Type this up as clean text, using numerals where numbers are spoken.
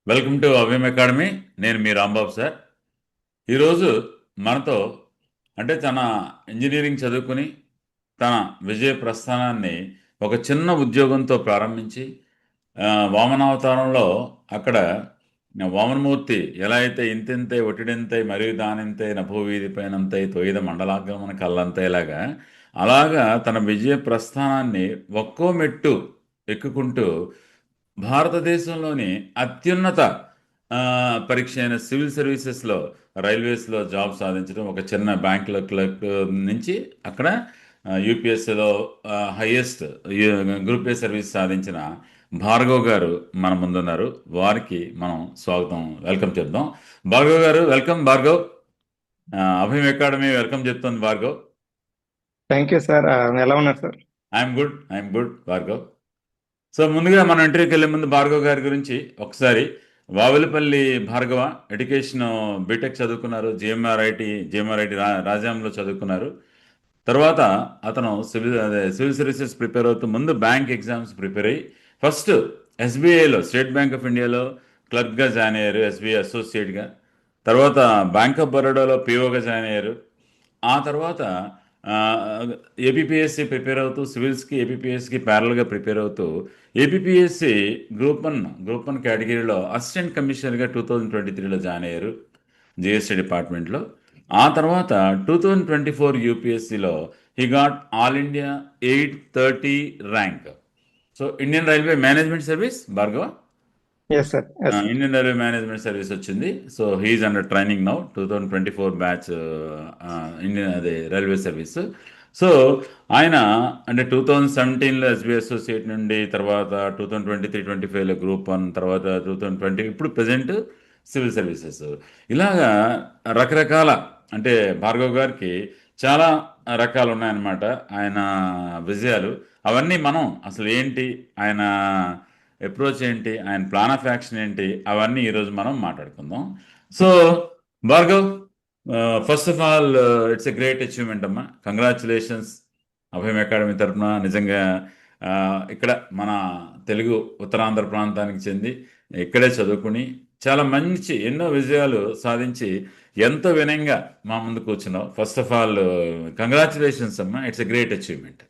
Welcome to అవ్యం academy. నేను మీ Rambabu sir. ఈరోజు మనతో అంటే తన ఇంజనీరింగ్ చదువుకుని తన విజయ ప్రస్థానాన్ని ఒక చిన్న ఉద్యోగంతో ప్రారంభించి ఆ, వామనావతారంలో అక్కడ వామనమూర్తి ఎలా అయితే ఇంతింతై ఒటిడింతై మరియు దానింతై నభోవీధి పైనంతై తొయిద మండలాగమన కల్లంతైలాగా అలాగా తన విజయ ప్రస్థానాన్ని ఒక్కో మెట్టు ఎక్కుకుంటూ భారతదేశంలోని అత్యున్నత పరీక్ష అయిన సివిల్ సర్వీసెస్లో రైల్వేస్లో జాబ్ సాధించడం, ఒక చిన్న బ్యాంకులో క్లర్క్ నుంచి అక్కడ యూపీఎస్సీలో హైయెస్ట్ గ్రూప్ ఏ సర్వీస్ సాధించిన భార్గవ్ గారు మన ముందున్నారు. వారికి మనం స్వాగతం, వెల్కమ్ చెప్దాం. భార్గవ్ గారు, వెల్కమ్ భార్గవ్. అభయం అకాడమీ వెల్కమ్ చెప్తుంది భార్గవ్. Thank you sir. ఎలా ఉన్నారు sir? I'm good Bhargav. So ముందుగా మనం ఇంటర్వ్యూకి వెళ్ళే ముందు భార్గవ్ గారి గురించి ఒకసారి, వావిలపల్లి భార్గవ ఎడ్యుకేషన్ బీటెక్ చదువుకున్నారు, జిఎంఆర్ఐటి రాజాంలో చదువుకున్నారు. తర్వాత అతను సివిల్ సర్వీసెస్ ప్రిపేర్ అవుతూ ముందు బ్యాంక్ ఎగ్జామ్స్ ప్రిపేర్ అయ్యి ఫస్ట్ ఎస్బీఐలో, స్టేట్ బ్యాంక్ ఆఫ్ ఇండియాలో క్లర్క్గా జాయిన్ అయ్యారు, ఎస్బీఐ అసోసియేట్గా. తర్వాత బ్యాంక్ ఆఫ్ బరోడాలో పిఓగా జాయిన్ అయ్యారు. ఆ తర్వాత ఏపీపీఎస్సి ప్రిపేర్ అవుతూ సివిల్స్కి ఏపీపీఎస్సికి ప్యారల్గా ప్రిపేర్ అవుతూ ఏపీపీఎస్సి గ్రూప్ వన్ కేటగిరీలో అసిస్టెంట్ కమిషనర్గా 2023లో జాయిన్ అయ్యారు జిఎస్టీ డిపార్ట్మెంట్లో. ఆ తర్వాత 2024 యూపీఎస్సిలో he got all India 830 rank. So Indian railway management service Bhargav, yes sir. Yes. Indian railway management service వచ్చింది. So he is under training now, 2024 batch Indian అదే రైల్వే సర్వీస్. సో ఆయన అంటే 2017లో ఎస్బీ అసోసియేట్ నుండి, తర్వాత 2023-25లో గ్రూప్ 1, తర్వాత 2020 ఇప్పుడు ప్రజెంట్ సివిల్ సర్వీసెస్. ఇలాగా రకరకాల అంటే భార్గవ్ గారికి చాలా రకాలు ఉన్నాయన్నమాట ఆయన విజయాలు. అవన్నీ మనం అసలు ఏంటి, ఆయన అప్రోచ్ ఏంటి, ఆయన ప్లాన్ ఆఫ్ యాక్షన్ ఏంటి, అవన్నీ ఈరోజు మనం మాట్లాడుకుందాం. So Bhargav, first of all it's a great achievement అమ్మా, కంగ్రాచులేషన్స్ అభయం అకాడమీ తరఫున. నిజంగా ఇక్కడ మన తెలుగు ఉత్తరాంధ్ర ప్రాంతానికి చెంది ఇక్కడే చదువుకుని చాలా మంచి ఎన్నో విజయాలు సాధించి ఎంతో వినయంగా మా ముందు కూర్చున్నావు. ఫస్ట్ ఆఫ్ ఆల్ కంగ్రాచులేషన్స్ అమ్మా, ఇట్స్ ఎ గ్రేట్ అచీవ్మెంట్.